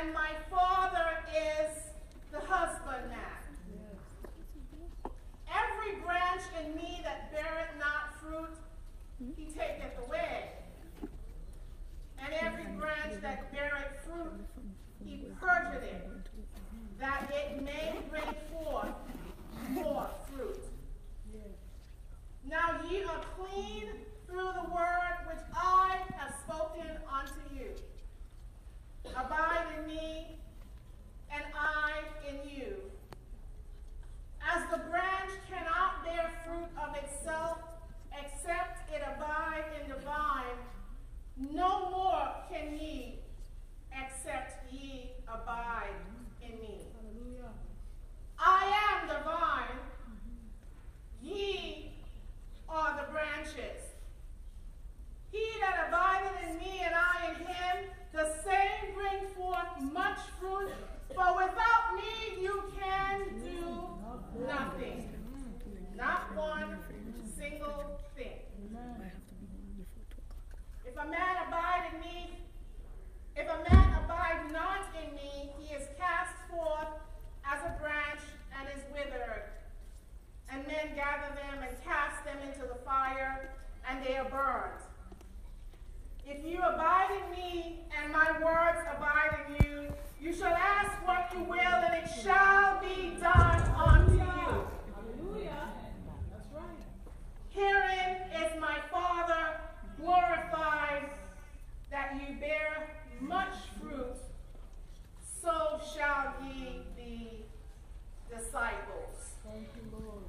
and my Father is the husbandman. Every branch in me that beareth not fruit, he taketh away. And every branch that beareth fruit, he purgeth it, that it may bring forth more fruit. Now ye are clean through the word which I have spoken unto you. Abide in me, and I in you. As the branch cannot bear fruit of itself, except it abide in the vine, no more can ye, except ye abide in me. Hallelujah. I am the vine, ye are the branches. He that abideth in me and I in him, the same bring forth much fruit, for without me you can do nothing. Not one single thing. If a man abide in me, if a man abide not in me, he is cast forth as a branch and is withered. And men gather them and cast them into the fire, and they are burned. If you abide in me, and my words abide in you, you shall ask what you will, and it shall be done unto you. Hallelujah. That's right. Herein is my Father glorified, that you bear much fruit, so shall ye be disciples. Thank you, Lord.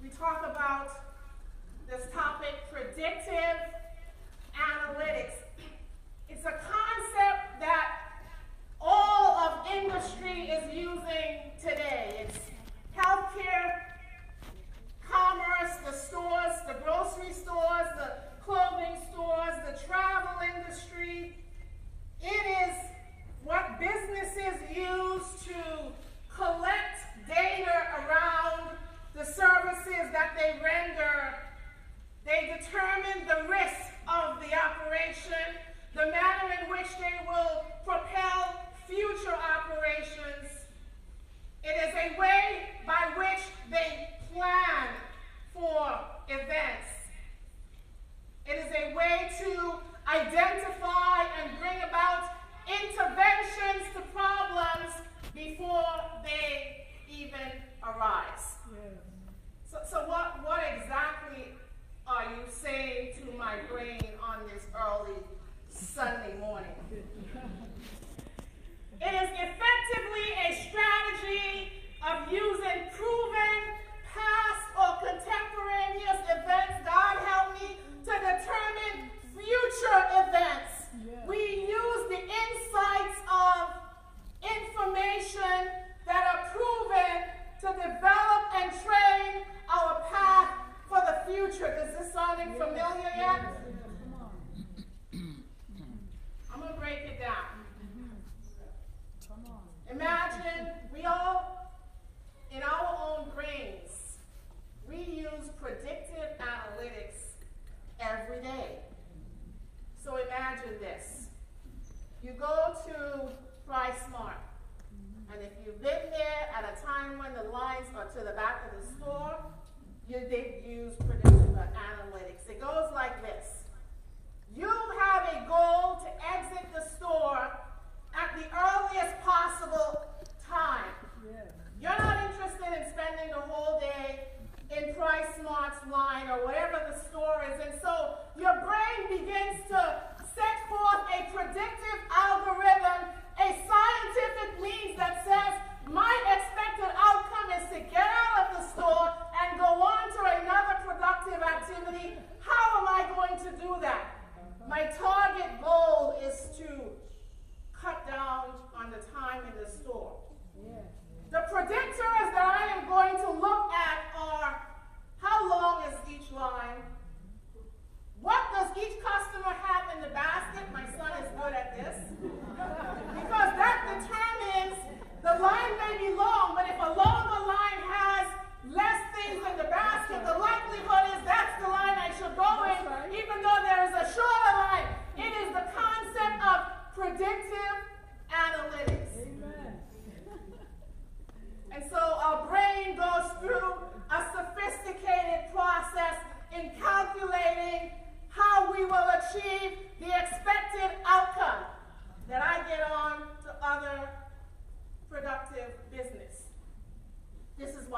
We talk about this topic, predictive analytics. It's a concept that all of industry is using today. It's healthcare, commerce, the stores, the grocery stores, the clothing stores, the travel industry. It is what businesses use to collect data around the services that they render. They determine the risk of the operation, the manner in which they will propel future operations. It is a way by which they plan for events. It is a way to identify and bring about interventions to problems before they even arise. So what exactly are you saying to my brain on this early Sunday morning? It is effectively a strategy of using proven past or contemporaneous events, God help me, to determine future events. Yeah. We use the insights of information that are proven to develop and train our path for the future. Does this sounding familiar yet? I'm going to break it down. Imagine we all, in our own brains, we use predictive analytics every day. So imagine this. You go to PriceSmart, and if you've been there at a time when the lines are to the back of the store, they use predictive analytics. It goes like this. You have a goal to exit the store at the earliest possible time. Yeah. You're not interested in spending the whole day in PriceSmart's line or whatever the store is, and so your brain begins to set forth a predictive algorithm, a scientific means that says my expected outcome is to get out of the store and go on to another productive activity. How am I going to do that? My target goal is to cut down on the time in the store. Yeah.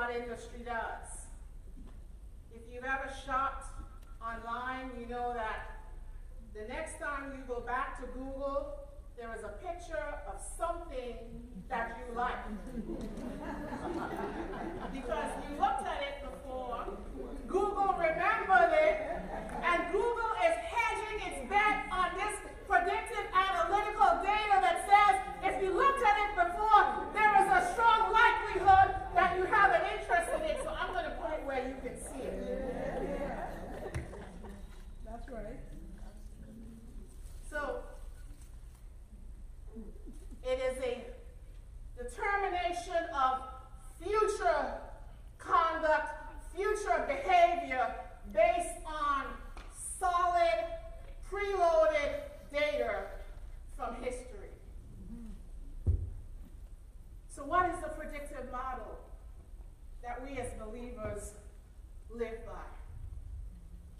what industry does. If you've ever shopped online, you know that the next time you go back to Google, there is a picture of something that you like. Because you looked at it before, Google remembered it, and Google is hedging its bet on this predictive analytical data that says if you looked at it before, there is a strong likelihood that you have an interest in it. So I'm going to put it where you can see it. That's right. So it is a determination of future conduct, future behavior based on solid, preloaded data from history. So what is the predictive model that we as believers live by?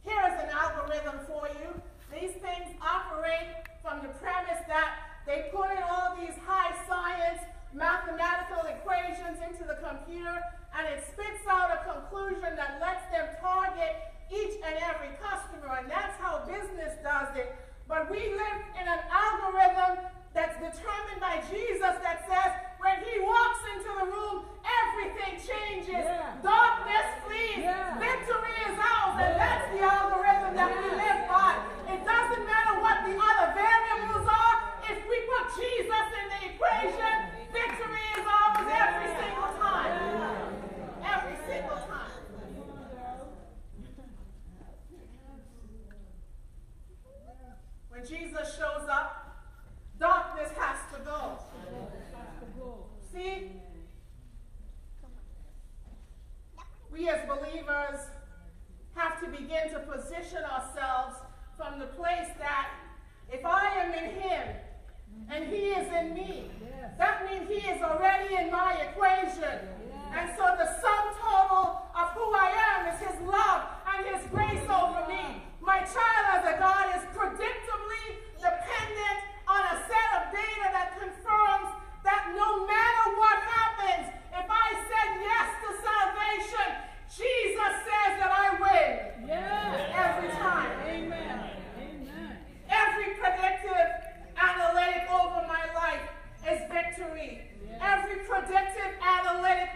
Here is an algorithm for you. These things operate from the premise that they put in all these high science mathematical equations into the computer, and it spits out a conclusion that lets them target each and every customer, and that's how business does it. But we live in an algorithm that's determined by Jesus that says when he walks into the room, everything changes. Yeah. Darkness flees. Yeah. Victory is ours, and that's the algorithm that we live by. It doesn't matter what the other variables are. If we put Jesus in the equation, victory is ours every single time. Every single time. When Jesus shows up, darkness has to go. See? We as believers have to begin to position ourselves from the place that if I am in him and he is in me, that means he is already in my equation. And so the sum total of who I am is his love and his grace over me. My child as a God is predictably dependent on a set of data that confirms that no matter what happens, if I said yes to salvation, Jesus says that I win. Every time. Amen. Amen. Every predictive analytic over my life is victory. Every predictive analytic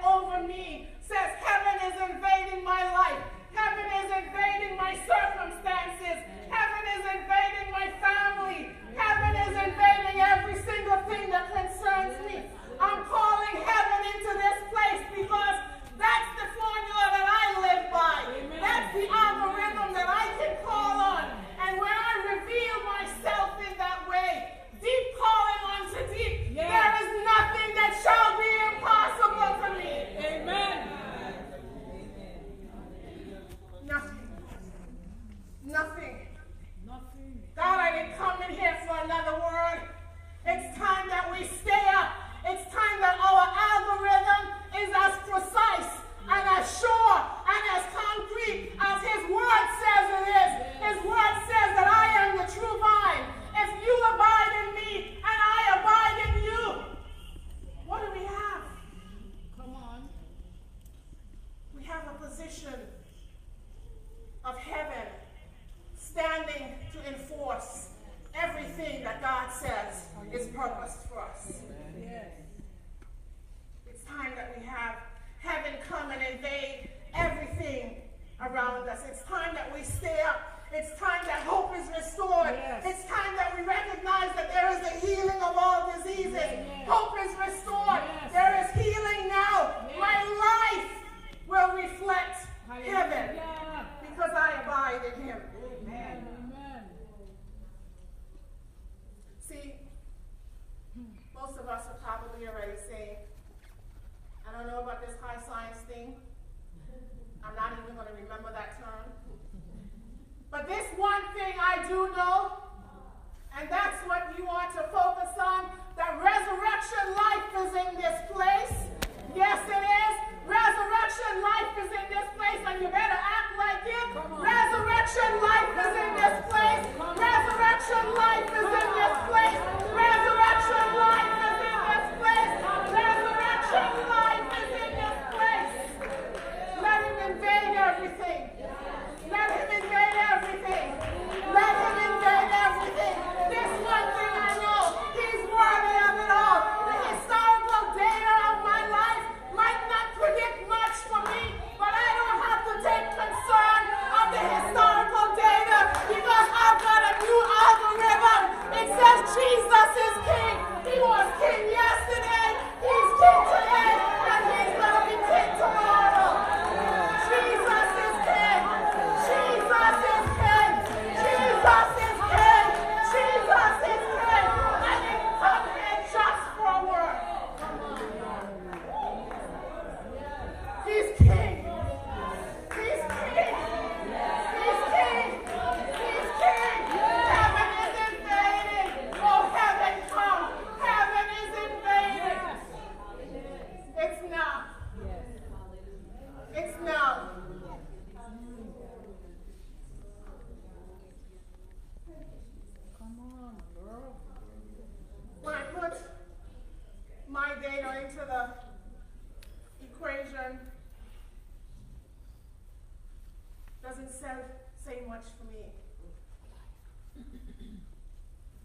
doesn't say much for me.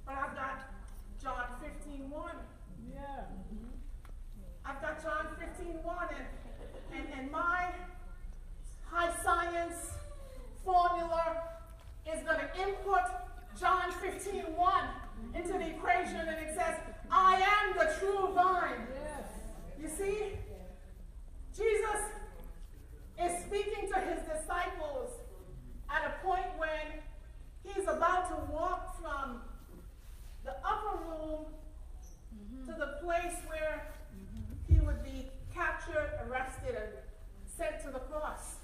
But I've got John 15:1. Yeah. I've got John 15:1, and my high science formula is going to input John 15:1 into the equation, and it says, I am the true vine. Yes. You see? Jesus is speaking to his disciples at a point when he's about to walk from the upper room to the place where he would be captured, arrested, and sent to the cross.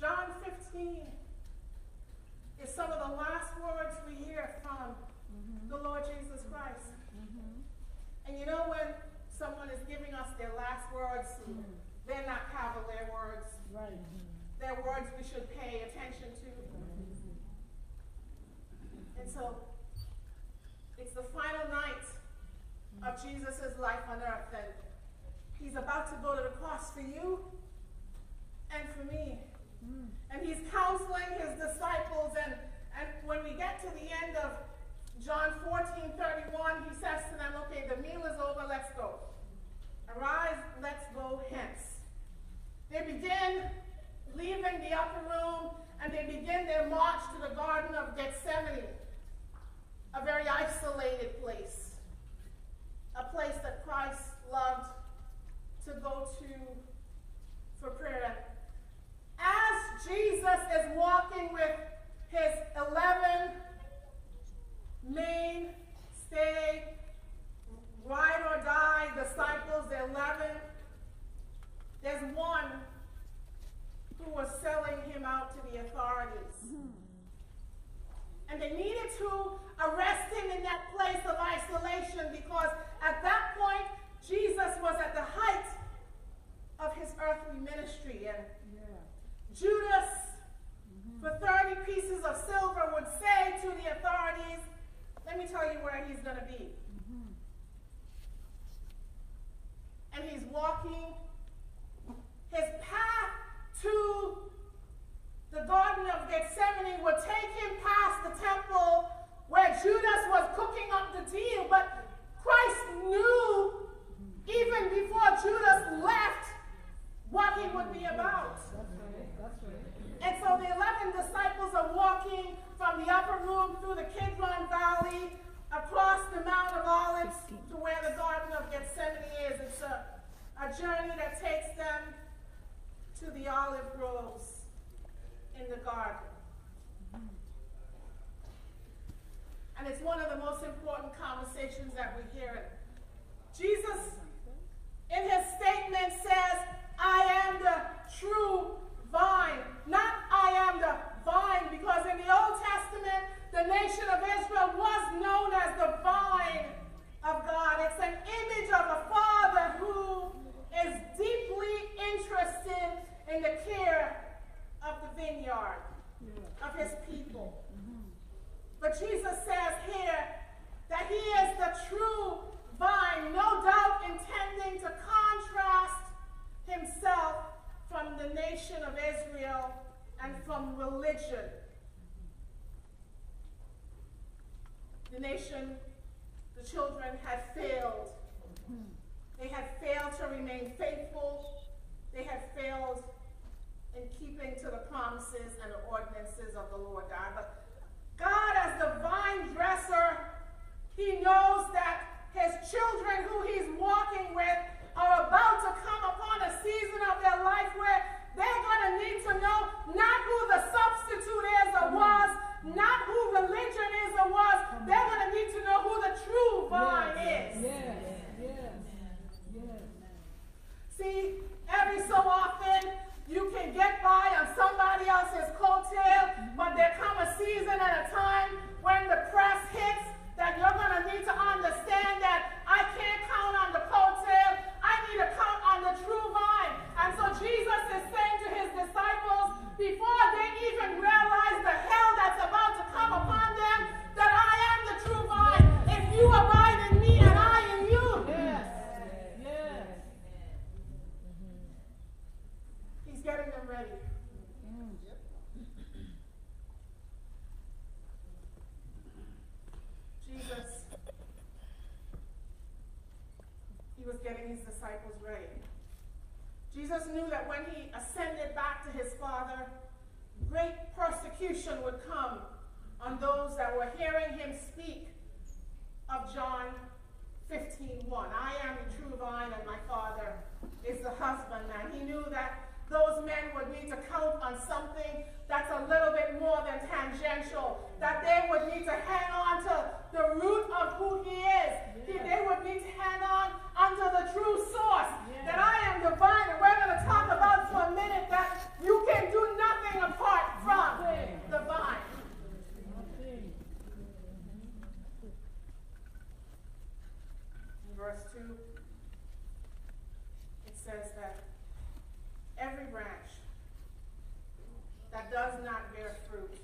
John 15 is some of the last words we hear from the Lord Jesus Christ. And you know when someone is giving us their last words, they're not cavalier words. Right. They're words we should pay attention to. And so, it's the final night of Jesus' life on earth, and he's about to go to the cross for you and for me. And he's counseling his disciples, and when we get to the end of John 14:31, he says to them, okay, the meal is over, let's go. Arise, let's go hence. They begin leaving the upper room, and they begin their march to the Garden of Gethsemane, a very isolated place, a place that Christ loved to go to for prayer. As Jesus is walking with his 11 mainstay, ride or die disciples, the 11, there's one who was selling him out to the authorities. And they needed to arrest him in that place of isolation because at that point, Jesus was at the height of his earthly ministry. And Judas, for 30 pieces of silver, would say to the authorities, let me tell you where he's going to be. And he's walking. His path to the Garden of Gethsemane would take him past the temple where Judas was cooking up the deal. But Christ knew, even before Judas left, what he would be about. That's right. And so the 11 disciples are walking from the upper room through the Kidron Valley, across the Mount of Olives to where the Garden of Gethsemane is. It's a journey that takes them to the olive groves in the garden. And it's one of the most important conversations that we hear. Jesus, in his statement, says, I am the true vine. Not I am the vine, because in the Old Testament, the nation of Israel was known as the vine of God. It's an image of a father who is deeply interested in the care of the vineyard, of his people. But Jesus says here that he is the true vine, no doubt intending to contrast himself from the nation of Israel and from religion. The nation, the children had failed. They had failed to remain faithful. They had failed in keeping to the promises and the ordinances of the Lord God. But God, as the vine dresser, he knows that his children who he's walking with are about to come upon a season of their life where they're going to need to know not who the substitute is or was, not who religion is or was. They're going to need to know who the true vine is. See, every so often, you can get by on somebody else's coattail, but there comes a season at a time when the press hits that you're going to need to understand that I can't count on the coattail. I need to count on the true vine. And so Jesus is saying to his disciples, before they even realize the hell that's about to come upon them, that I am the true vine. If you abide in me and I in you. He's getting them ready. Jesus knew that when he ascended back to his Father, great persecution would come on those that were hearing him speak of John 15:1. I am the true vine and my Father is the husbandman. He knew that those men would need to count on something that's a little bit more than tangential, that they would need to hang on to the root of who he is. They would need to hang on unto the true source, that I am the vine, and we're going to talk about for a minute that you can do nothing apart from the vine. In verse 2, it says that every branch that does not bear fruit,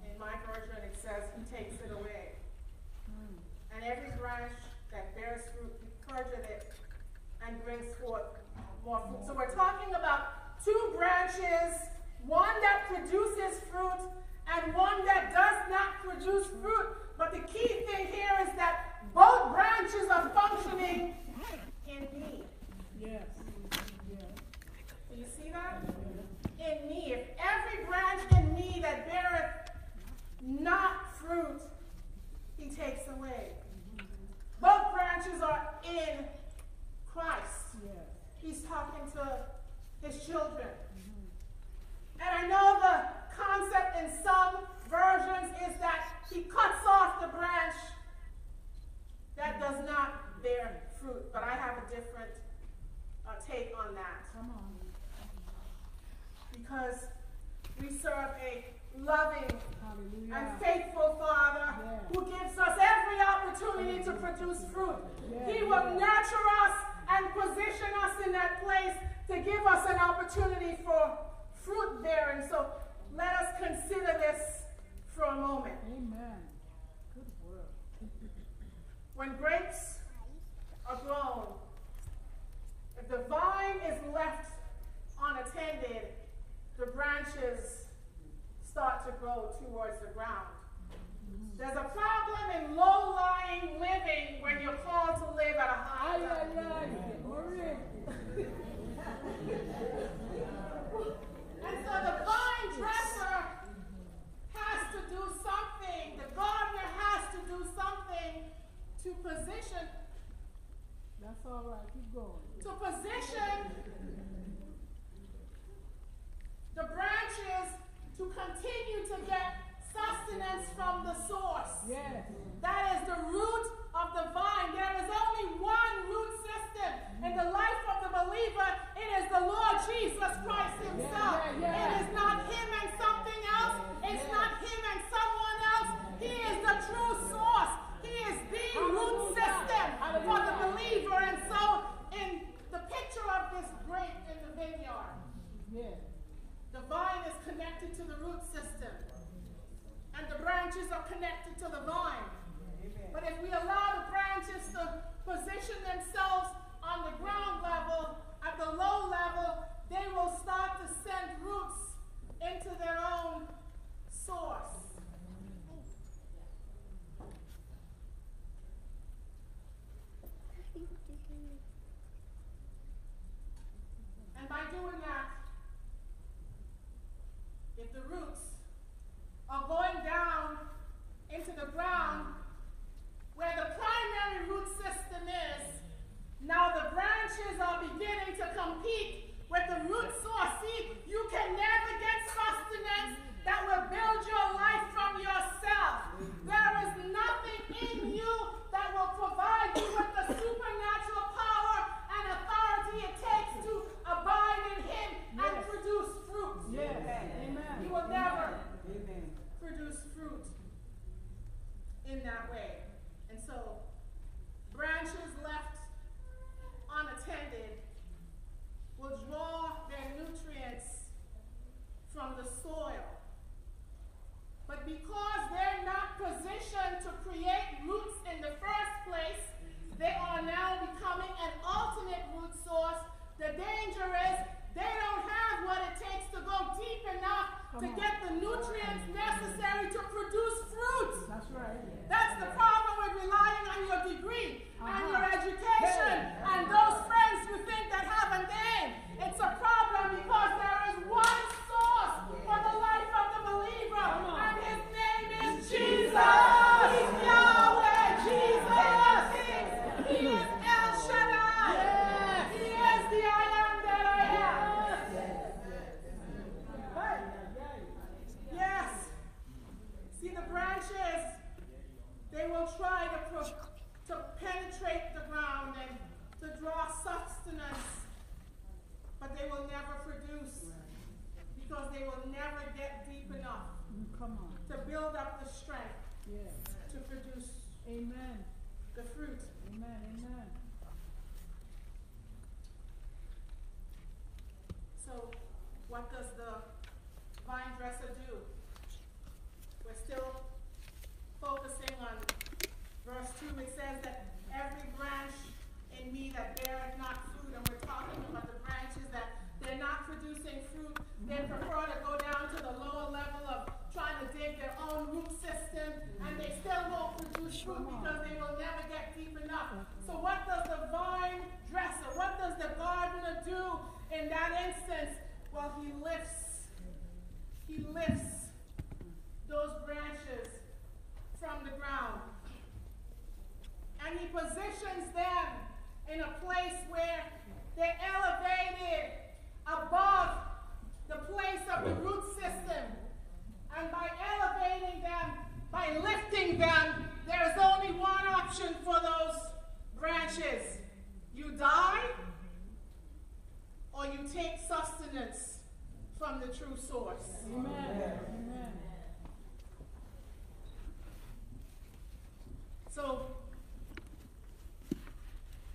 in my version it says he takes it away. And every branch that bears fruit, he purges it and brings forth more fruit. So we're talking about two branches, one that produces fruit and one that does not produce fruit. But the key thing here is that both branches are functioning in me. Yes. Do you see that? In me. If every branch in me that beareth not fruit, he takes away. Both branches are in Christ. He's talking to his children. And I know the concept in some versions is that he cuts off the branch that does not bear fruit. But I have a different take on that. Come on. Because we serve a loving Hallelujah. and faithful Father who gives us every opportunity to produce fruit. He will nurture us and position us in that place to give us an opportunity for fruit bearing. So let us consider this for a moment. Amen. Good word. When grapes are grown, if the vine is left unattended, the branches start to grow towards the ground. There's a problem in low-lying living when you're called to live at a high level. And so the vine dresser has to do something. The gardener has to do something to position. That's all right. Keep going. To position the branches to continue to get sustenance from the source. Yes. That is the root of the vine. There is only one root system in the life of the believer. It is the Lord Jesus Christ himself. It is not him and something else. It's not him and someone else. He is the true source. He is the root system for the believer. And so in the picture of this grape in the vineyard, the vine is connected to the root system, and the branches are connected to the vine. But if we allow the branches to position themselves on the ground level, at the low level, they will start to send Amen. the fruit. Amen. Amen. So, what does the vine dresser do? We're still focusing on verse 2. It says that every branch in me that beareth not fruit, and we're talking about the branches that they're not producing fruit. They prefer to go down to the lower level of trying to dig their own root system, and they still won't produce fruit because they will never get deep enough. So what does the vine dresser, what does the gardener do in that instance? Well, he lifts those branches from the ground, and he positions them in a place where they're elevated above the place of the root system. And by elevating them, by lifting them, there is only one option for those branches. You die, or you take sustenance from the true source. Amen. Amen. So,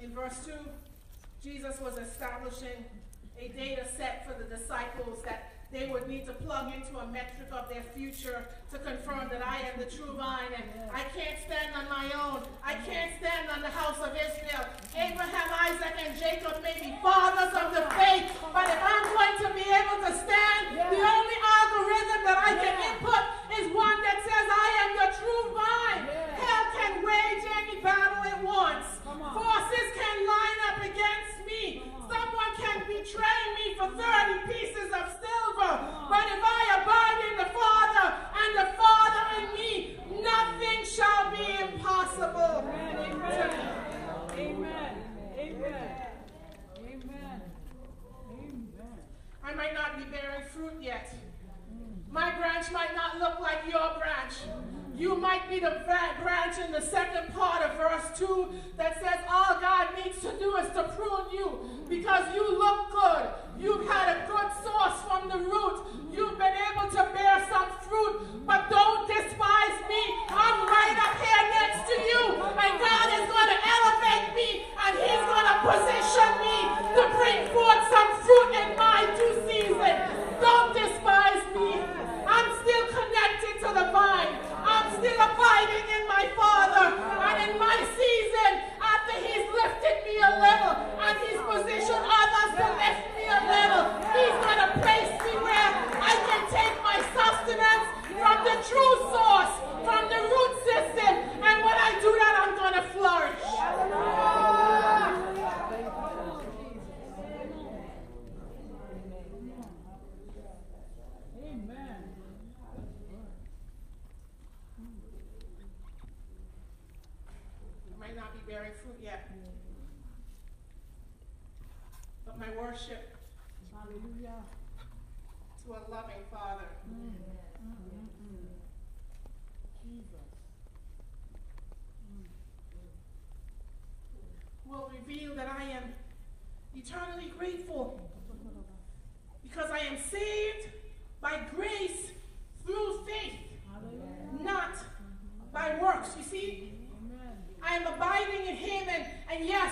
in verse 2, Jesus was establishing a data set for the disciples that they would need to plug into a metric of their future to confirm that I am the true vine, and I can't stand on my own. I can't stand on the house of Israel. Abraham, Isaac, and Jacob may be fathers of the faith, but if I'm going to be able to stand, the only algorithm that I can input is one that says I am the true vine. Hell can wage any battle it wants. Forces can line up against me. Someone can betray me for 30 pieces of silver. But if I abide in the Father and the Father in me, nothing shall be impossible. Amen. Amen. Amen. Amen. Amen. I might not be bearing fruit yet. My branch might not look like your branch. You might be the branch in the second part of verse 2 that says all God needs to do is to prune you because you look good. You've had a good source from the root. You've been able to bear some fruit, but don't despise me. I'm right up here next to you, and God is going to elevate me, and He's going to position me to bring forth some fruit in my due season. Don't despise me. I'm still connected to the vine. I'm still abiding in my Father. And in my season, after He's lifted me a little and He's positioned others to lift me a little, He's going to place me where I can take my sustenance from the true source, from the root system. And when I do that, I'm going to flourish. Not be bearing fruit yet, but my worship, Hallelujah, to a loving Father, Jesus, will reveal that I am eternally grateful because I am saved by grace through faith, not by works. You see, I am abiding in Him, and yes,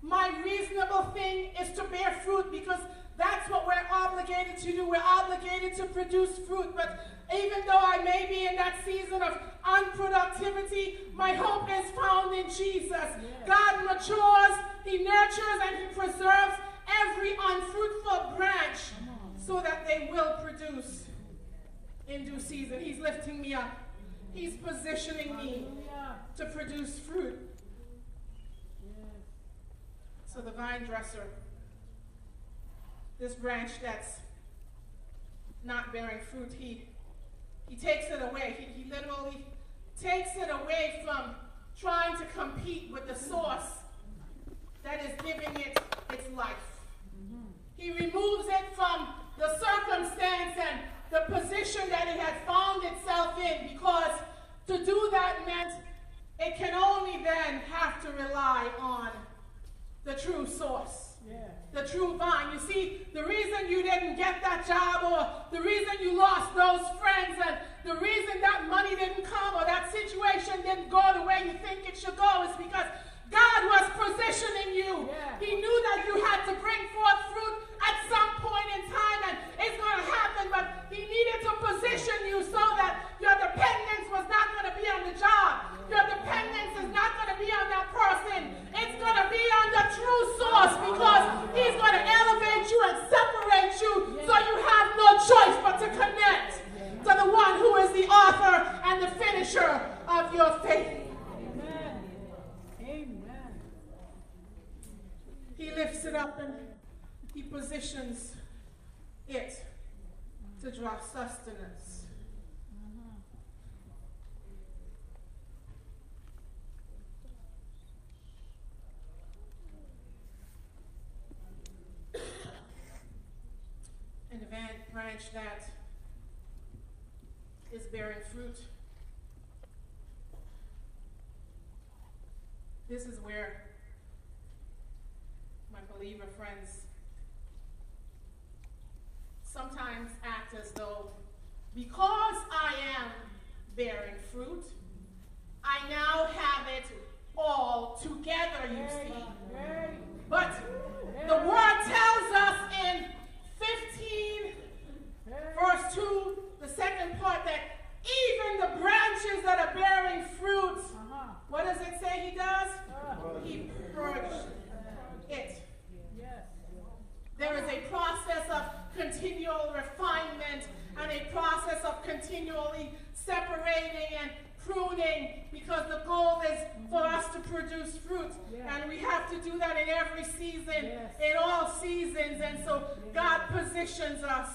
my reasonable thing is to bear fruit because that's what we're obligated to do. We're obligated to produce fruit. But even though I may be in that season of unproductivity, my hope is found in Jesus. God matures, He nurtures, and He preserves every unfruitful branch so that they will produce in due season. He's lifting me up. He's positioning me to produce fruit. So the vine dresser, this branch that's not bearing fruit, he takes it away. He literally takes it away from trying to compete with the source that is giving it its life. He removes it from the circumstance and the position that it had found itself in, because to do that meant it can only then have to rely on the true source. The true vine. You see, the reason you didn't get that job, or the reason you lost those friends, and the reason that money didn't come, or that situation didn't go the way you think it should go, is because God was positioning you. He knew that you had to bring forth fruit at some point in time, and it's going to happen, but he needed to position you so that your dependence was not going to be on the job. Your dependence is not going to be on that person. It's going to be on the true source, because he's going to elevate you and separate you, so you have no choice but to connect to the one who is the author and the finisher of your faith. He lifts it up and he positions it to draw sustenance. And the branch that is bearing fruit, this is where my believer friends sometimes act as though, because I am bearing fruit, I now have it all together, you see. But the word tells us in 15 verse 2, the second part, that even the branches that are bearing fruit, what does it say he does? He purges it. There is a process of continual refinement and a process of continually separating and pruning, because the goal is for us to produce fruit. And we have to do that in every season, in all seasons. And so God positions us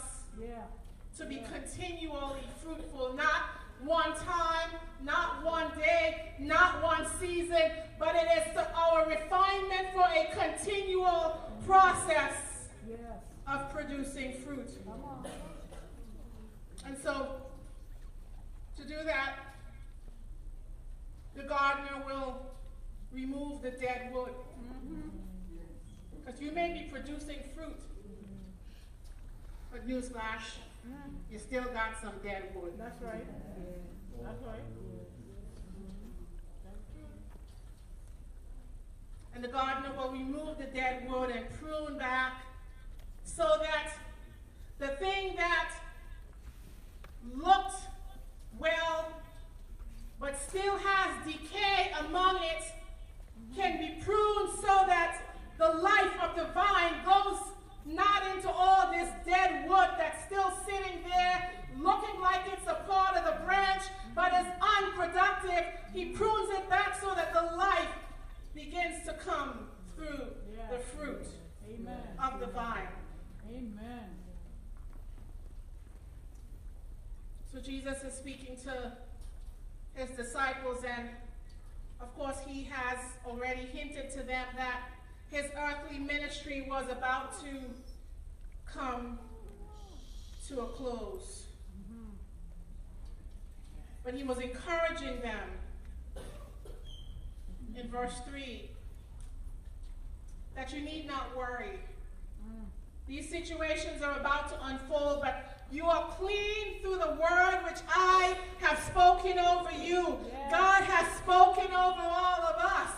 to be continually fruitful, not one time, not one day, not one season, but it is our refinement for a continual process of producing fruit. And so, to do that, the gardener will remove the dead wood. Because you may be producing fruit, but newsflash, you still got some dead wood. That's right. That's right. And the gardener will remove the dead wood and prune back, so that the thing that looked well but still has decay among it can be pruned, so that the life of the vine goes not into all this dead wood that's still sitting there looking like it's a part of the branch but is unproductive. He prunes it back so that the life begins to come through the fruit of the vine. Amen. So Jesus is speaking to his disciples, and of course he has already hinted to them that his earthly ministry was about to come to a close. But he was encouraging them in verse 3 that you need not worry. These situations are about to unfold, but you are clean through the word which I have spoken over you. God has spoken over all of us.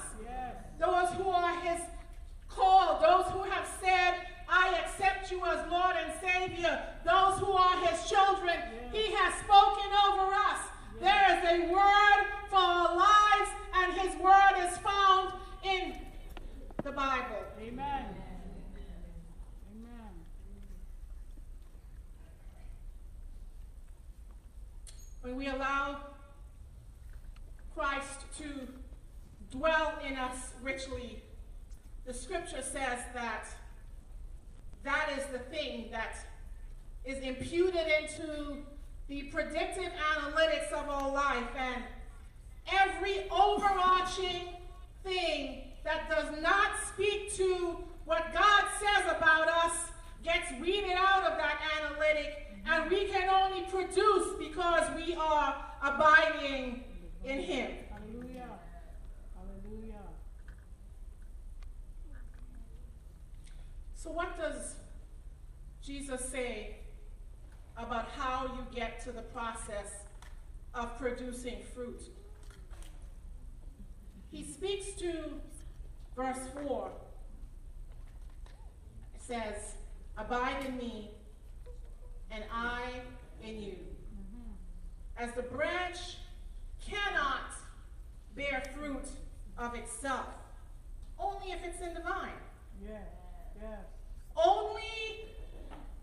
Those who are his called, those who have said, I accept you as Lord and Savior, those who are his children, he has spoken over us. There is a word for our lives, and his word is found in the Bible. Amen. When we allow Christ to dwell in us richly, the scripture says that that is the thing that is imputed into the predictive analytics of our life, and every overarching thing that does not speak to what God says about us gets weeded out of that analytic, and we can only produce because we are abiding in him. Hallelujah. Hallelujah. So what does Jesus say about how you get to the process of producing fruit? He speaks to verse 4. It says, abide in me, and I in you. As the branch cannot bear fruit of itself, only if it's in the vine. Yes, yes. Only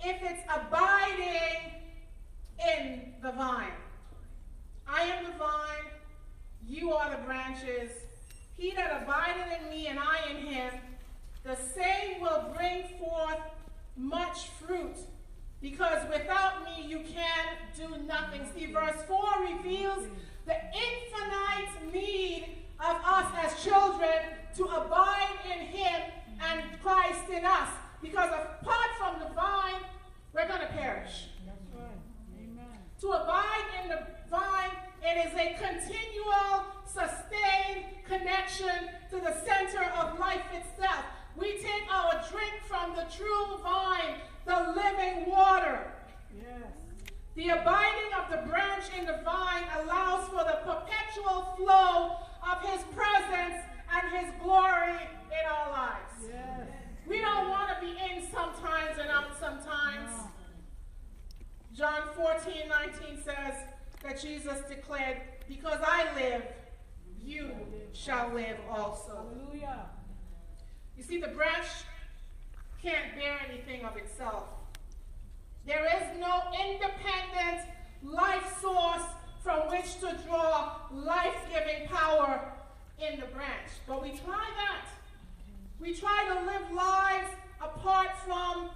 if it's abiding in the vine. I am the vine, you are the branches. He that abideth in me and I in him, the same will bring forth much fruit, because without me you can do nothing. See, verse 4 reveals the infinite need of us as children to abide in him and Christ in us. Because apart from the vine, we're going to perish. That's right. Amen. To abide in the vine, it is a continual, sustained connection to the center of life itself. We take our drink from the true vine, the living water. Yes. The abiding of the branch in the vine allows for the perpetual flow of his presence and his glory in our lives. Yes. We don't want to be in sometimes and out sometimes. No. John 14:19 says that Jesus declared, because I live, you shall live also. Hallelujah. You see, the branch can't bear anything of itself. There is no independent life source from which to draw life-giving power in the branch. But we try that. We try to live lives apart from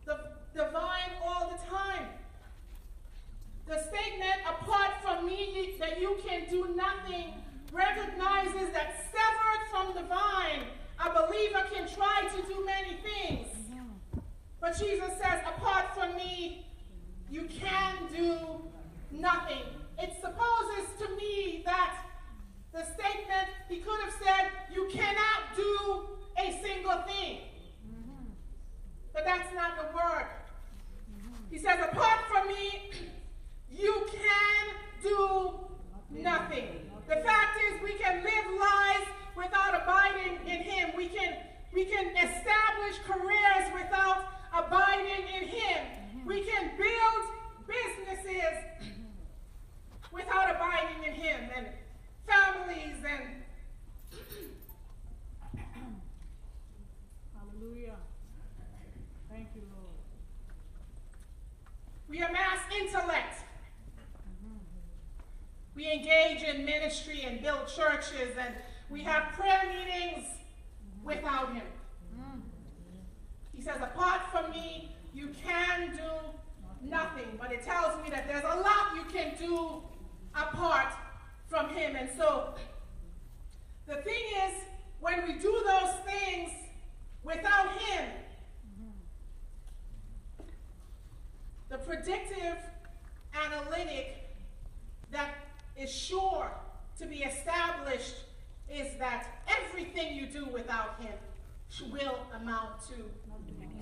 the vine all the time. The statement, apart from me, that you can do nothing, recognizes that severed from the vine, a believer can try to do many things. But Jesus says, apart from me, you can do nothing. It supposes to me that the statement, he could have said, you cannot do a single thing. But that's not the word. He says, apart from me, you can do nothing. The fact is, we can live lives without abiding in him. We can establish careers without abiding in him. We can build businesses without abiding in him, and families, and Hallelujah. Thank you, Lord. we amass intellect. We engage in ministry and build churches, and we have prayer meetings without him. He says, apart from me, you can do nothing. But it tells me that there's a lot you can do apart from him. And so the thing is, when we do those things without him, the predictive analytic that is sure to be established is that everything you do without him will amount to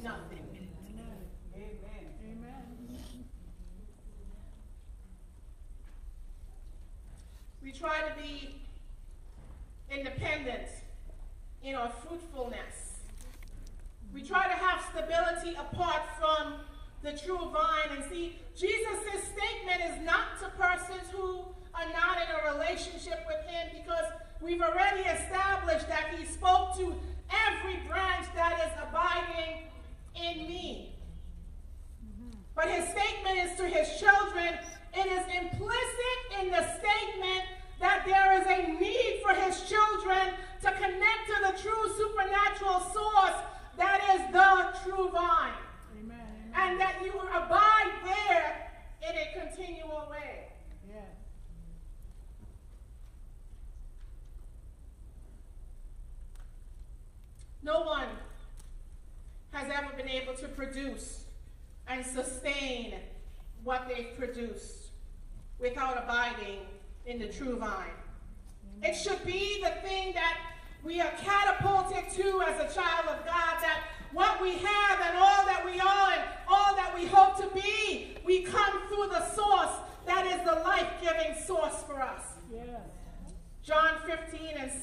nothing. Amen. Amen. We try to be independent in our fruitfulness. We try to have stability apart from the true vine. And see, Jesus' statement is not to persons who are not in a relationship with him, because we've already established that he spoke to every branch that is abiding in me. But his statement is to his children. It is implicit in the statement that there is a need for his children to connect to the true supernatural source that is the true vine. Amen. And that you abide there in a continual way. Yes. No one has ever been able to produce and sustain what they've produced without abiding in the true vine. It should be the thing that we are catapulted to as a child of God, that what we have the life-giving source for us. Yes. John 15:6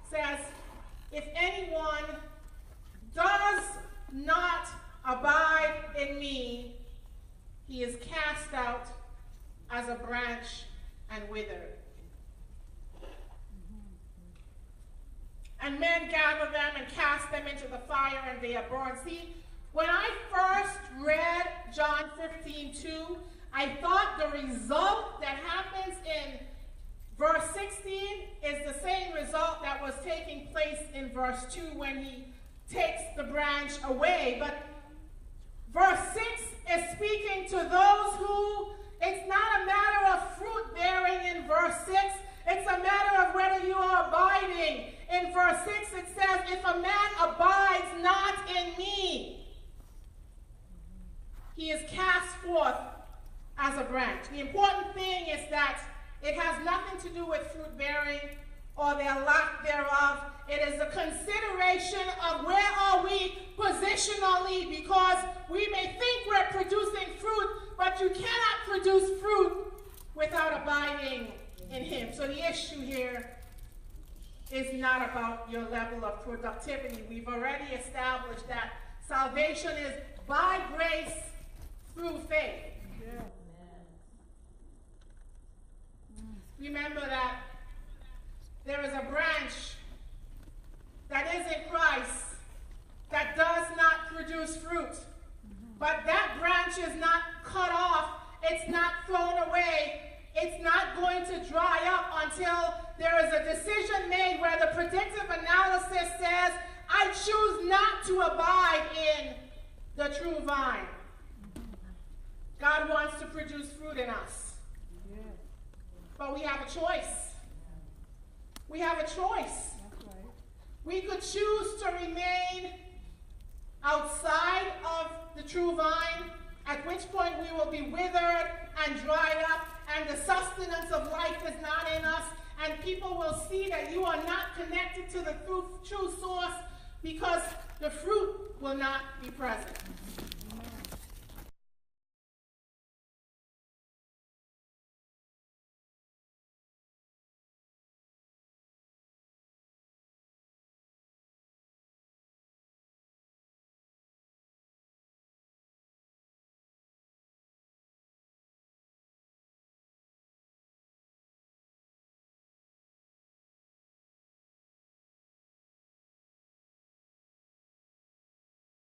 says, if anyone does not abide in me, he is cast out as a branch and withered. And men gather them and cast them into the fire, and they are burned. See, when I first read John 15:2, I thought the result that happens in verse 16 is the same result that was taking place in verse 2 when he takes the branch away. But verse 6 is speaking to those who, it's not a matter of fruit bearing in verse 6. It's a matter of whether you are abiding. In verse 6 it says, if a man abides not in me, he is cast forth as a branch. The important thing is that it has nothing to do with fruit bearing or their lack thereof. It is a consideration of where are we positionally, because we may think we're producing fruit, but you cannot produce fruit without abiding in him. So the issue here is not about your level of productivity. We've already established that salvation is by grace through faith. Yeah. Remember that there is a branch that is in Christ that does not produce fruit. But that branch is not cut off. It's not thrown away. It's not going to dry up until there is a decision made where the predictive analysis says, I choose not to abide in the true vine. God wants to produce fruit in us. Yeah. But we have a choice. We have a choice. That's right. We could choose to remain outside of the true vine, at which point we will be withered and dried up, and the sustenance of life is not in us, and people will see that you are not connected to the true source because the fruit will not be present.